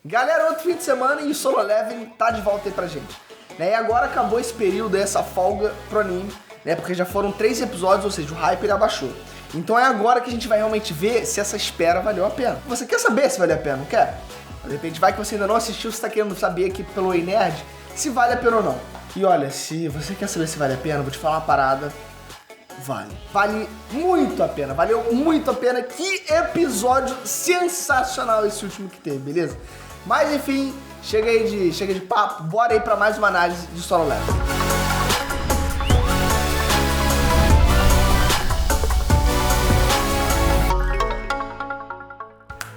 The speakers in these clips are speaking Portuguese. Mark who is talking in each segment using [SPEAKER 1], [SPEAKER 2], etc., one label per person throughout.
[SPEAKER 1] Galera, outro fim de semana e o Solo Leveling tá de volta aí pra gente. Né? E agora acabou esse período, essa folga pro anime, né? Porque já foram 3 episódios, ou seja, o hype ele abaixou. Então é agora que a gente vai realmente ver se essa espera valeu a pena. Você quer saber se valeu a pena, não quer? De repente vai que você ainda não assistiu, você tá querendo saber aqui pelo Ei Nerd se vale a pena ou não. E olha, se você quer saber se vale a pena, eu vou te falar uma parada. Vale muito a pena, valeu muito a pena. Que episódio sensacional esse último que teve, beleza? Mas enfim, chega de papo, bora aí pra mais uma análise de Solo Leveling.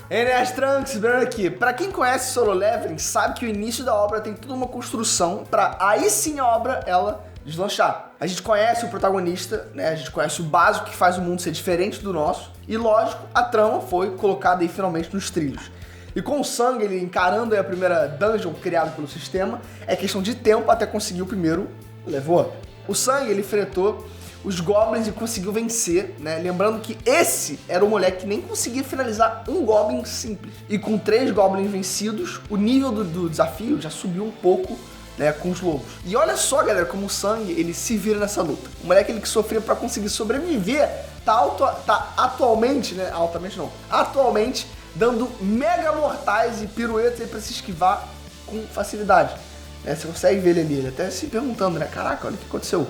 [SPEAKER 1] Ei, Nerd Trunks, Bruno aqui. Pra quem conhece Solo Leveling, sabe que o início da obra tem toda uma construção pra aí sim a obra, ela deslanchar. A gente conhece o protagonista, né? A gente conhece o básico que faz o mundo ser diferente do nosso. E lógico, a trama foi colocada aí finalmente nos trilhos. E com o Sang, ele encarando aí a primeira dungeon criada pelo sistema, é questão de tempo até conseguir o primeiro level up. O Sang, ele enfrentou os Goblins e conseguiu vencer, né? Lembrando que esse era o moleque que nem conseguia finalizar um Goblin simples. E com 3 Goblins vencidos, o nível do desafio já subiu um pouco, né, com os lobos. E olha só, galera, como o Sang, ele se vira nessa luta. O moleque ele que sofria pra conseguir sobreviver, tá atualmente, né, atualmente dando mega mortais e piruetas aí pra se esquivar com facilidade. Né, você consegue ver ele até se perguntando, né, caraca, olha o que aconteceu.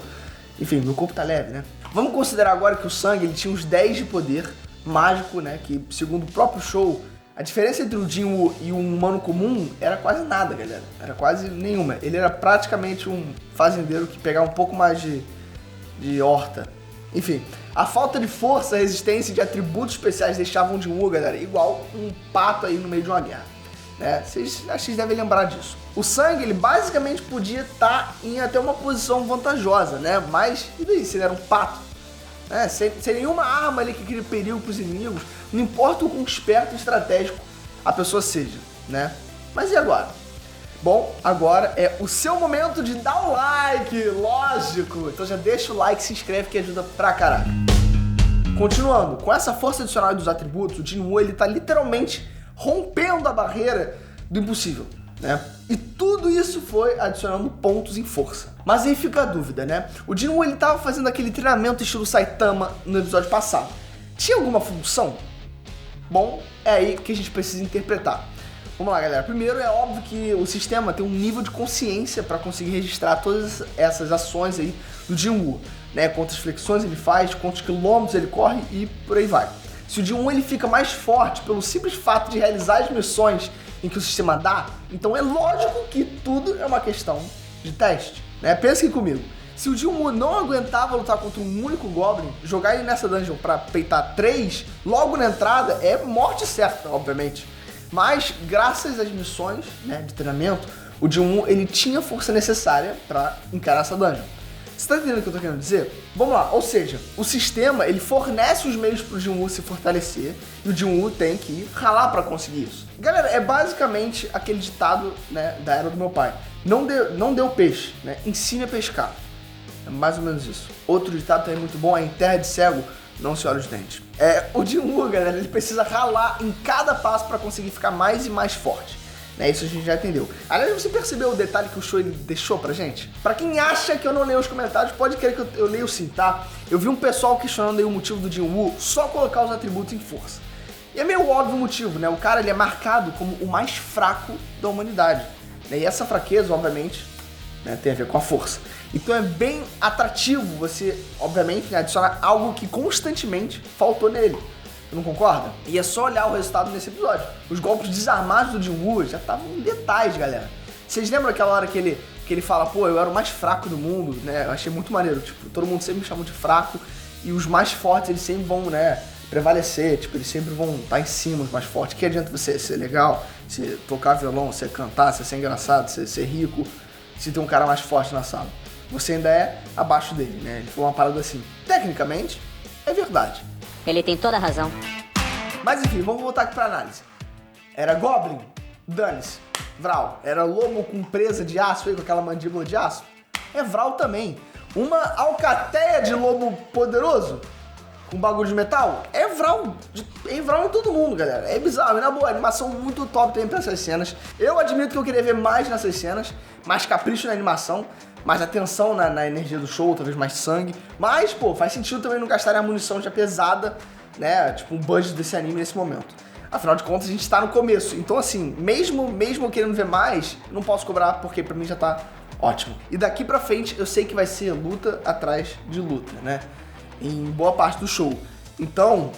[SPEAKER 1] Enfim, meu corpo tá leve, né? Vamos considerar agora que o Sang, ele tinha uns 10 de poder mágico, né, que segundo o próprio show, a diferença entre o Jinwoo e um humano comum era quase nada, galera. Era quase nenhuma. Ele era praticamente um fazendeiro que pegava um pouco mais de horta. Enfim, a falta de força, resistência e de atributos especiais deixavam o Jinwoo, galera, igual um pato aí no meio de uma guerra. Né? Vocês devem lembrar disso. O Sang, ele basicamente podia estar em até uma posição vantajosa, né? Mas, e daí, se ele era um pato? Sem nenhuma arma ali que cria perigo para os inimigos, não importa o quão esperto e estratégico a pessoa seja, né? Mas e agora? Bom, agora é o seu momento de dar um like, lógico! Então já deixa o like, se inscreve que ajuda pra caralho. Continuando, com essa força adicional dos atributos, o Jinwoo, ele tá literalmente rompendo a barreira do impossível, né? E tudo isso foi adicionando pontos em força. Mas aí fica a dúvida, né? O Jinwoo, ele tava fazendo aquele treinamento estilo Saitama no episódio passado. Tinha alguma função? Bom, é aí que a gente precisa interpretar. Vamos lá, galera. Primeiro, é óbvio que o sistema tem um nível de consciência para conseguir registrar todas essas ações aí do Jinwoo, né? Quantas flexões ele faz, quantos quilômetros ele corre e por aí vai. Se o Jinwoo ele fica mais forte pelo simples fato de realizar as missões em que o sistema dá, então é lógico que tudo é uma questão de teste, né? Pensa aqui comigo. Se o Jinwoo não aguentava lutar contra um único Goblin, jogar ele nessa dungeon pra peitar 3, logo na entrada é morte certa, obviamente. Mas, graças às missões, né, de treinamento, o Jinwoo ele tinha a força necessária pra encarar essa dungeon. Você tá entendendo o que eu tô querendo dizer? Vamos lá, ou seja, o sistema ele fornece os meios pro Jinwoo se fortalecer e o Jinwoo tem que ralar pra conseguir isso. Galera, é basicamente aquele ditado, né, da era do meu pai. Não deu peixe, né? Ensine a pescar. É mais ou menos isso. Outro ditado também muito bom é: em terra de cego, não se olha os dentes. O Jinwoo, galera, ele precisa ralar em cada passo pra conseguir ficar mais e mais forte. Né, isso a gente já entendeu. Aliás, você percebeu o detalhe que o show ele deixou pra gente? Pra quem acha que eu não leio os comentários, pode crer que eu leio sim, tá? Eu vi um pessoal questionando aí o motivo do Jinwoo só colocar os atributos em força. E é meio óbvio o motivo, né? O cara ele é marcado como o mais fraco da humanidade. Né? E essa fraqueza, obviamente, né, tem a ver com a força. Então é bem atrativo você, obviamente, né, adicionar algo que constantemente faltou nele. Você não concorda? E é só olhar o resultado nesse episódio. Os golpes desarmados do Jinwoo já estavam letais, galera. Vocês lembram aquela hora que ele fala, pô, eu era o mais fraco do mundo, né? Eu achei muito maneiro. Tipo, todo mundo sempre me chamou de fraco e os mais fortes, eles sempre vão, né, prevalecer. Tipo, eles sempre vão estar em cima, os mais fortes. Que adianta você ser legal, você tocar violão, você cantar, você ser engraçado, você ser rico, se tem um cara mais forte na sala. Você ainda é abaixo dele, né? Ele falou uma parada assim. Tecnicamente, é verdade.
[SPEAKER 2] Ele tem toda a razão.
[SPEAKER 1] Mas enfim, vamos voltar aqui pra análise. Era Goblin? Dane-se. Vral. Era lobo com presa de aço aí, com aquela mandíbula de aço? É Vral também. Uma alcateia de lobo poderoso? com bagulho de metal, é Vral em todo mundo, galera. É bizarro, e na boa, animação muito top também pra essas cenas. Eu admito que eu queria ver mais nessas cenas, mais capricho na animação, mais atenção na energia do show, talvez mais sangue. Mas, pô, faz sentido também não gastarem a munição já pesada, né, tipo um budget desse anime nesse momento. Afinal de contas, a gente tá no começo. Então, assim, mesmo eu querendo ver mais, não posso cobrar porque pra mim já tá ótimo. E daqui pra frente, eu sei que vai ser luta atrás de luta, né? Em boa parte do show. Então,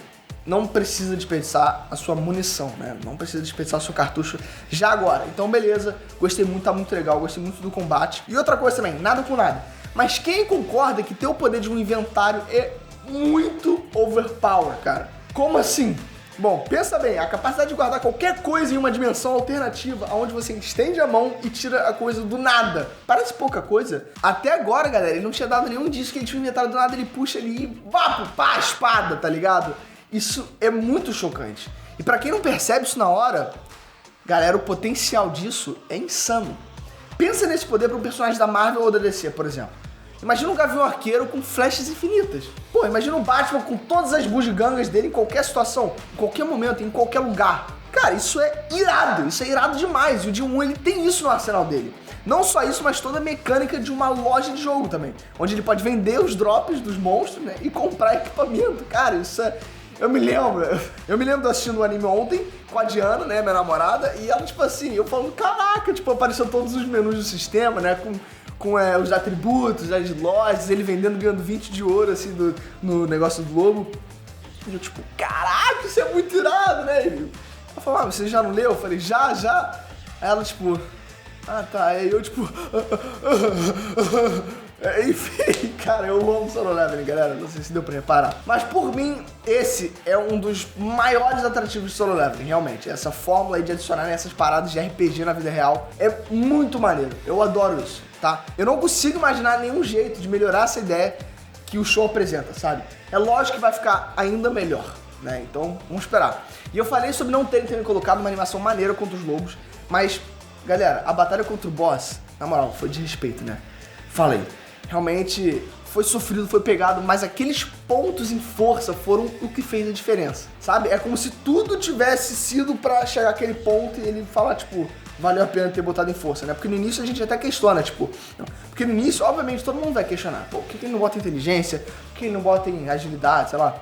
[SPEAKER 1] não precisa desperdiçar a sua munição, né? Não precisa desperdiçar o seu cartucho já agora. Então, beleza. Gostei muito, tá muito legal. Gostei muito do combate. E outra coisa também, nada com nada. Mas quem concorda que ter o poder de um inventário é muito overpower, cara? Como assim? Bom, pensa bem, a capacidade de guardar qualquer coisa em uma dimensão alternativa, onde você estende a mão e tira a coisa do nada. Parece pouca coisa. Até agora, galera, ele não tinha dado nenhum indício que ele tinha inventado do nada, ele puxa ali e vapo, pá, espada, tá ligado? Isso é muito chocante. E pra quem não percebe isso na hora, galera, o potencial disso é insano. Pensa nesse poder pra um personagem da Marvel ou da DC, por exemplo. Imagina um Gavião Arqueiro com flechas infinitas. Pô, imagina um Batman com todas as bugigangas dele em qualquer situação, em qualquer momento, em qualquer lugar. Cara, isso é irado demais. E o Jin-Woo, ele tem isso no arsenal dele. Não só isso, mas toda a mecânica de uma loja de jogo também, onde ele pode vender os drops dos monstros, né, e comprar equipamento. Cara, isso é... Eu me lembro de assistindo o anime ontem com a Diana, né, minha namorada, e ela, tipo assim, eu falando, caraca, tipo, apareceu todos os menus do sistema, né, com os atributos, as lojas, ele vendendo, ganhando 20 de ouro, assim, no negócio do lobo. E eu, tipo, caraca, isso é muito irado, né? Ela falou, você já não leu? Eu falei, já. Aí ela, tipo, tá. Aí eu, tipo... Enfim, cara, eu amo Solo Leveling, galera, não sei se deu pra reparar. Mas por mim, esse é um dos maiores atrativos de Solo Leveling, realmente. Essa fórmula aí de adicionar essas paradas de RPG na vida real é muito maneiro. Eu adoro isso, tá? Eu não consigo imaginar nenhum jeito de melhorar essa ideia que o show apresenta, sabe? É lógico que vai ficar ainda melhor, né? Então, vamos esperar. E eu falei sobre não terem colocado uma animação maneira contra os lobos, mas, galera, a batalha contra o boss, na moral, foi de respeito, né? Falei. Realmente foi sofrido, foi pegado, mas aqueles pontos em força foram o que fez a diferença, sabe? É como se tudo tivesse sido pra chegar àquele ponto e ele falar, tipo, valeu a pena ter botado em força, né? Porque no início a gente até questiona, tipo... Não. Porque no início, obviamente, todo mundo vai questionar. Pô, por que ele não bota em inteligência? Por que ele não bota em agilidade, sei lá?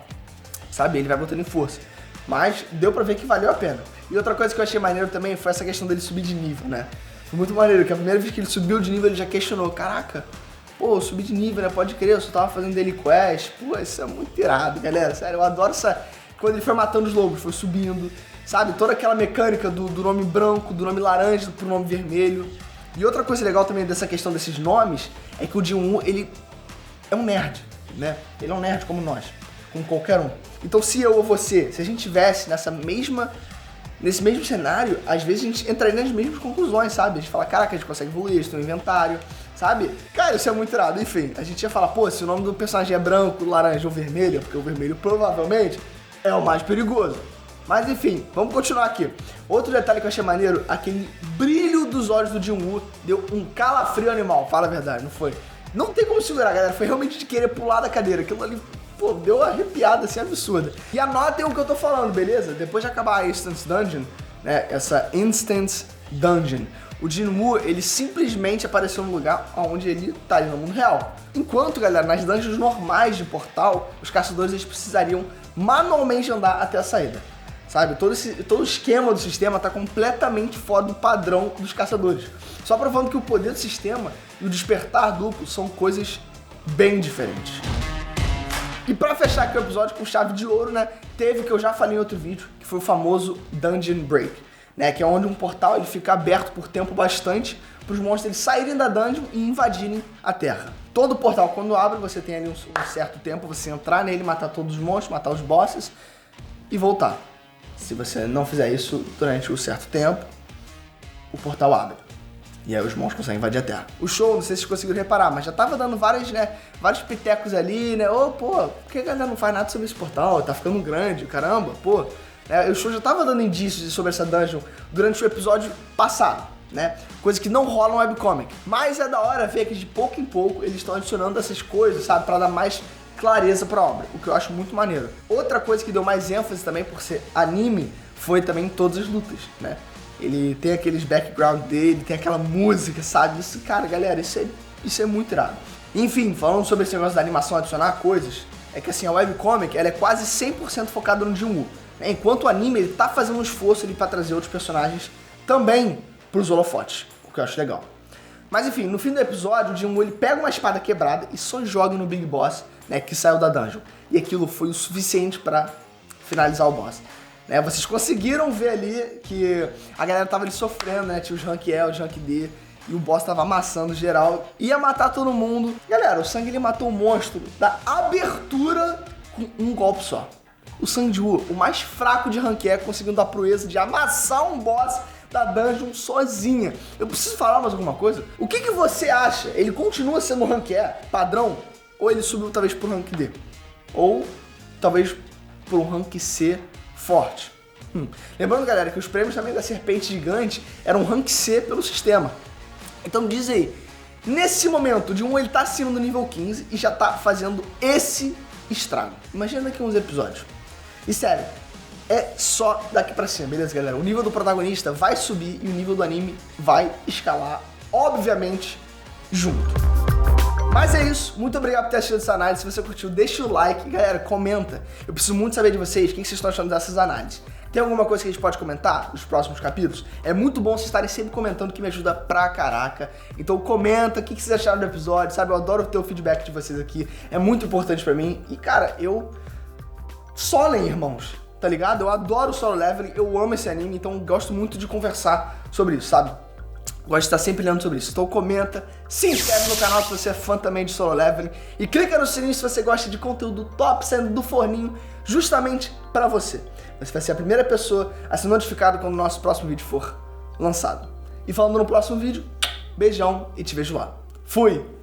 [SPEAKER 1] Sabe? Ele vai botando em força. Mas deu pra ver que valeu a pena. E outra coisa que eu achei maneiro também foi essa questão dele subir de nível, né? Foi muito maneiro, que a primeira vez que ele subiu de nível ele já questionou, caraca... Pô, subi de nível, né? Pode crer, eu só tava fazendo daily quest. Pô, isso é muito irado, galera. Sério, eu adoro essa... Quando ele foi matando os lobos, foi subindo. Sabe? Toda aquela mecânica do nome branco, do nome laranja pro nome vermelho. E outra coisa legal também dessa questão desses nomes é que o Jin-Woo, ele é um nerd, né? Ele é um nerd como nós, como qualquer um. Então se eu ou você, se a gente tivesse nesse mesmo cenário, às vezes a gente entraria nas mesmas conclusões, sabe? A gente fala, caraca, a gente consegue evoluir, a gente tem um inventário, sabe? Cara, isso é muito irado. Enfim, a gente ia falar, pô, se o nome do personagem é branco, laranja ou vermelho, porque o vermelho provavelmente é o mais perigoso. Mas enfim, vamos continuar aqui. Outro detalhe que eu achei maneiro, aquele brilho dos olhos do Jin-Woo deu um calafrio animal, fala a verdade, não foi? Não tem como segurar, galera, foi realmente de querer pular da cadeira, aquilo ali... Pô, deu uma arrepiada assim absurda. E anotem o que eu tô falando, beleza? Depois de acabar a Instance Dungeon, né? Essa Instance Dungeon, o Jin-Woo, ele simplesmente apareceu no lugar onde ele tá ali no mundo real. Enquanto, galera, nas dungeons normais de Portal, os caçadores eles precisariam manualmente andar até a saída. Sabe? Todo o esquema do sistema tá completamente fora do padrão dos caçadores. Só provando que o poder do sistema e o despertar duplo são coisas bem diferentes. E pra fechar aqui o episódio com chave de ouro, né, teve o que eu já falei em outro vídeo, que foi o famoso Dungeon Break, né, que é onde um portal ele fica aberto por tempo bastante para os monstros eles saírem da dungeon e invadirem a Terra. Todo portal, quando abre, você tem ali um certo tempo, você entrar nele, matar todos os monstros, matar os bosses e voltar. Se você não fizer isso durante um certo tempo, o portal abre. E aí os monstros conseguem invadir a Terra. O show, não sei se vocês conseguiram reparar, mas já tava dando vários pitecos ali, né? Ô, pô, por que a galera não faz nada sobre esse portal? Tá ficando grande, caramba, pô. O show já tava dando indícios sobre essa dungeon durante o episódio passado, né? Coisa que não rola no webcomic. Mas é da hora ver que de pouco em pouco eles estão adicionando essas coisas, sabe? Pra dar mais clareza pra obra, o que eu acho muito maneiro. Outra coisa que deu mais ênfase também por ser anime foi também em todas as lutas, né? Ele tem aqueles background dele, tem aquela música, sabe? Isso, cara, galera, isso é muito irado. Enfim, falando sobre esse negócio da animação adicionar coisas, é que assim, a webcomic, ela é quase 100% focada no Jinwoo, né? Enquanto o anime, ele tá fazendo um esforço ali pra trazer outros personagens também pros holofotes, o que eu acho legal. Mas enfim, no fim do episódio, o Jinwoo, ele pega uma espada quebrada e só joga no Big Boss, né, que saiu da dungeon. E aquilo foi o suficiente pra finalizar o boss. Né, vocês conseguiram ver ali que a galera tava ali sofrendo, né? Tinha os rank E, os rank D, e o boss tava amassando geral, ia matar todo mundo. Galera, o Sang, ele matou o monstro da abertura com um golpe só. O Sang-woo, o mais fraco de rank E, conseguiu dar a proeza de amassar um boss da dungeon sozinha. Eu preciso falar mais alguma coisa? O que você acha? Ele continua sendo rank E padrão? Ou ele subiu talvez pro rank D? Ou talvez pro rank C forte? Lembrando, galera, que os prêmios também da Serpente Gigante eram rank C pelo sistema. Então diz aí, nesse momento, o Jinwoo, ele tá acima do nível 15 e já tá fazendo esse estrago. Imagina daqui uns episódios. E sério, é só daqui pra cima, beleza, galera? O nível do protagonista vai subir e o nível do anime vai escalar, obviamente, junto. Mas é isso, muito obrigado por ter assistido essa análise. Se você curtiu, deixa o like. Galera, comenta. Eu preciso muito saber de vocês, o que vocês estão achando dessas análises. Tem alguma coisa que a gente pode comentar nos próximos capítulos? É muito bom vocês estarem sempre comentando, que me ajuda pra caraca. Então comenta o que vocês acharam do episódio, sabe? Eu adoro ter o feedback de vocês aqui. É muito importante pra mim. E, cara, Solen, irmãos, tá ligado? Eu adoro Solo Leveling, eu amo esse anime, então gosto muito de conversar sobre isso, sabe? Gosto de estar sempre lendo sobre isso. Então comenta, se inscreve no canal se você é fã também de Solo Leveling e clica no sininho se você gosta de conteúdo top saindo do forninho justamente pra você. Você vai ser a primeira pessoa a ser notificado quando o nosso próximo vídeo for lançado. E falando no próximo vídeo, beijão e te vejo lá. Fui!